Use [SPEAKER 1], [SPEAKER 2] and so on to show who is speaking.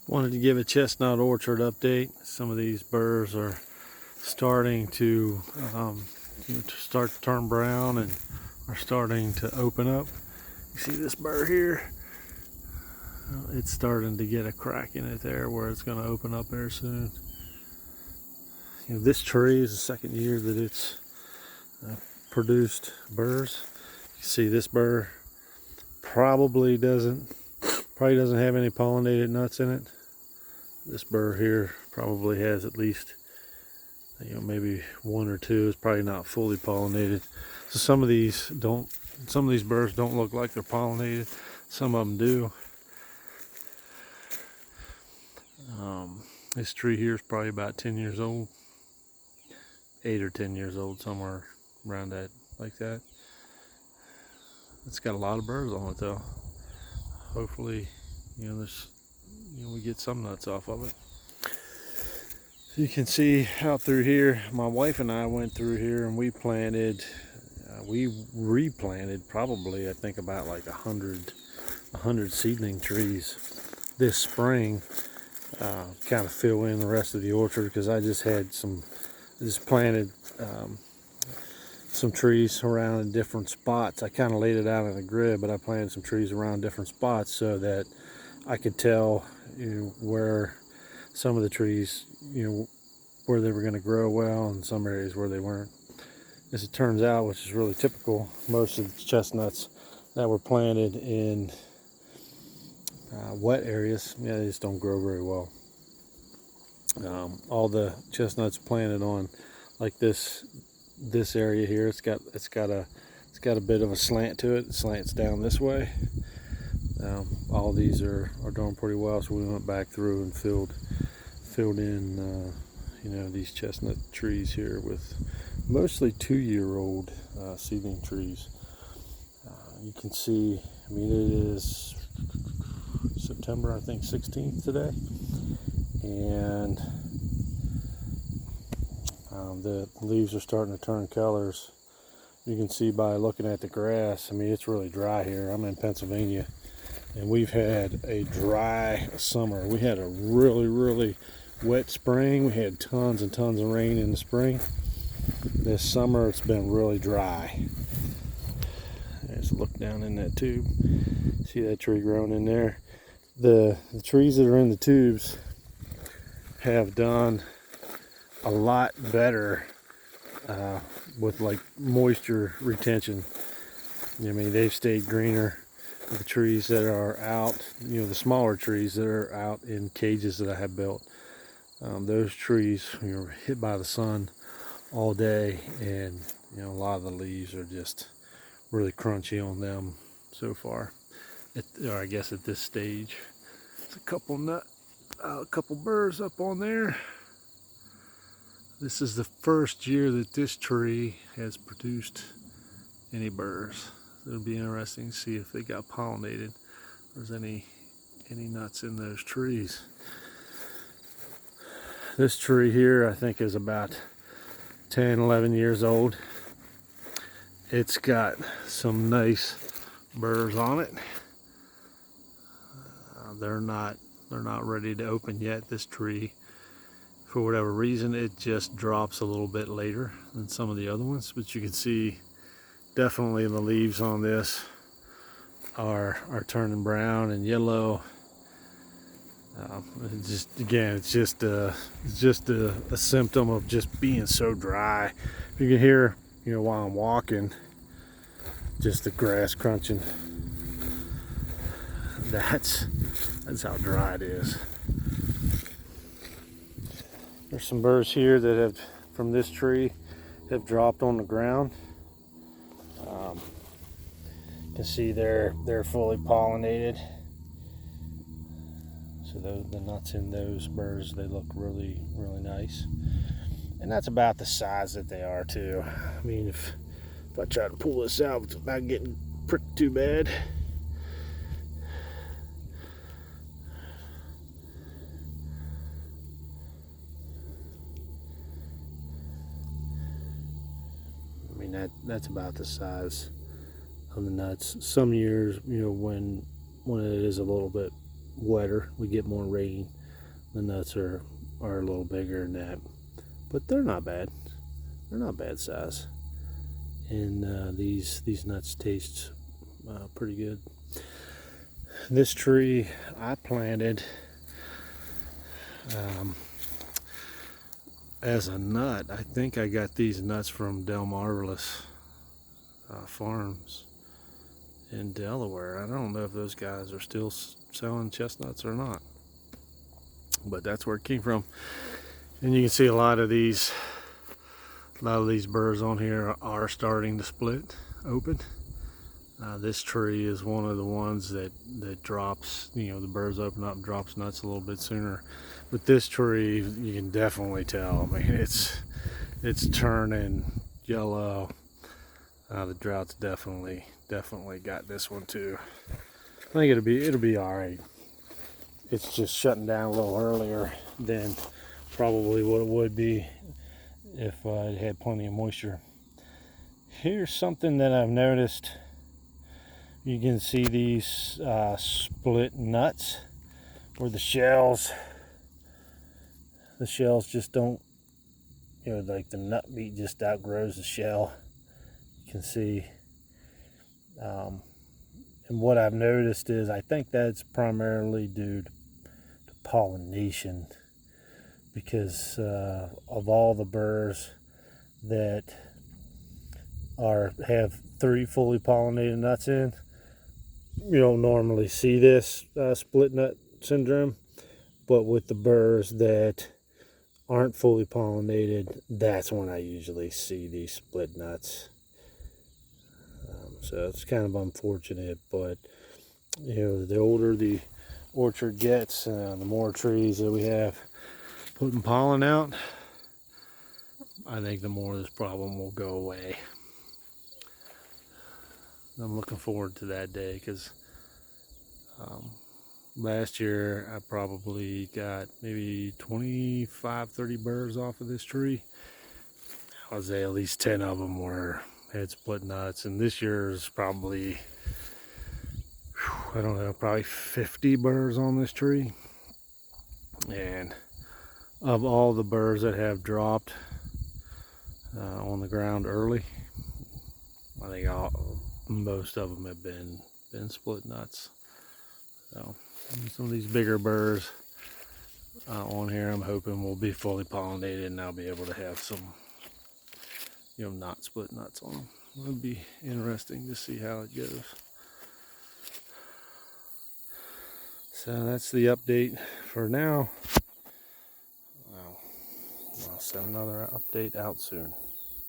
[SPEAKER 1] Wanted to give a chestnut orchard update. Some of these burrs are starting to start to turn brown and are starting to open up. You see this burr here? It's starting to get a crack in it there where it's going to open up very soon. This tree is the second year that it's produced burrs. You see this burr probably doesn't have any pollinated nuts in it. This burr here probably has at least maybe one or two. It's probably not fully pollinated. So some of these burrs don't look like they're pollinated. Some of them do. This tree here is probably about 10 years old, 8 or 10 years old, somewhere around that, like that. It's got a lot of burrs on it though. Hopefully, we get some nuts off of it. So you can see out through here, my wife and I went through here and we replanted probably, I think, about like 100 seedling trees this spring. Kind of fill in the rest of the orchard because I just planted some trees around in different spots. I kind of laid it out in a grid, but I planted some trees around different spots so that I could tell where some of the trees, where they were going to grow well, and some areas where they weren't. As it turns out, which is really typical, most of the chestnuts that were planted in wet areas, they just don't grow very well. All the chestnuts planted on like this area here, it's got a bit of a slant to it. It slants down this way. All these are doing pretty well, so we went back through and filled in these chestnut trees here with mostly 2-year-old seedling trees. You can see, it is September, I think, 16th today, and the leaves are starting to turn colors. You can see by looking at the grass. It's really dry here. I'm in Pennsylvania, and we've had a dry summer. We had a really wet spring. We had tons and tons of rain in the spring. This summer it's been really dry. Let's look down in that tube. See that tree growing in there? The trees that are in the tubes have done a lot better with like moisture retention. They've stayed greener. The trees that are out, the smaller trees that are out in cages that I have built, those trees are hit by the sun all day, and a lot of the leaves are just really crunchy on them so far. Or I guess at this stage. There's a couple burrs up on there. This is the first year that this tree has produced any burrs. It'll be interesting to see if they got pollinated, or there's any nuts in those trees. This tree here, I think, is about 10, 11 years old. It's got some nice burrs on it. They're not ready to open yet. This tree, for whatever reason, it just drops a little bit later than some of the other ones. But you can see definitely the leaves on this are turning brown and yellow. It's just a symptom of just being so dry. You can hear, while I'm walking, just the grass crunching. That's how dry it is. There's some burrs here that have, from this tree, have dropped on the ground. You can see they're fully pollinated. So the nuts in those burrs, they look really nice. And that's about the size that they are too. If I try to pull this out without getting pricked too bad. That's about the size of the nuts. Some years, when it is a little bit wetter, we get more rain, the nuts are a little bigger than that. But they're not bad. They're not bad size. And these nuts taste pretty good. This tree I planted as a nut. I think I got these nuts from Del Marvelous Farms in Delaware. I don't know if those guys are still selling chestnuts or not, but that's where it came from. And you can see a lot of these burrs on here are starting to split open. This tree is one of the ones that drops, the burrs open up and drops nuts a little bit sooner. But this tree, you can definitely tell. I mean, it's turning yellow. The drought's definitely got this one too. I think it'll be all right. It's just shutting down a little earlier than probably what it would be if it had plenty of moisture. Here's something that I've noticed. You can see these split nuts where the shells just don't, like the nut meat just outgrows the shell. You can see, and what I've noticed is I think that's primarily due to pollination, because of all the burrs that have 3 fully pollinated nuts in, you don't normally see this split nut syndrome. But with the burrs that aren't fully pollinated, that's when I usually see these split nuts. So it's kind of unfortunate, but the older the orchard gets, the more trees that we have putting pollen out, I think the more this problem will go away. I'm looking forward to that day, because last year I probably got maybe 25-30 burrs off of this tree. I would say at least 10 of them had split nuts, and this year's probably, I don't know, probably 50 burrs on this tree. And of all the burrs that have dropped on the ground early, I think most of them have been split nuts. So some of these bigger burrs on here, I'm hoping will be fully pollinated, and I'll be able to have some, not split nuts on them. It'll be interesting to see how it goes. So that's the update for now. I'll send another update out soon.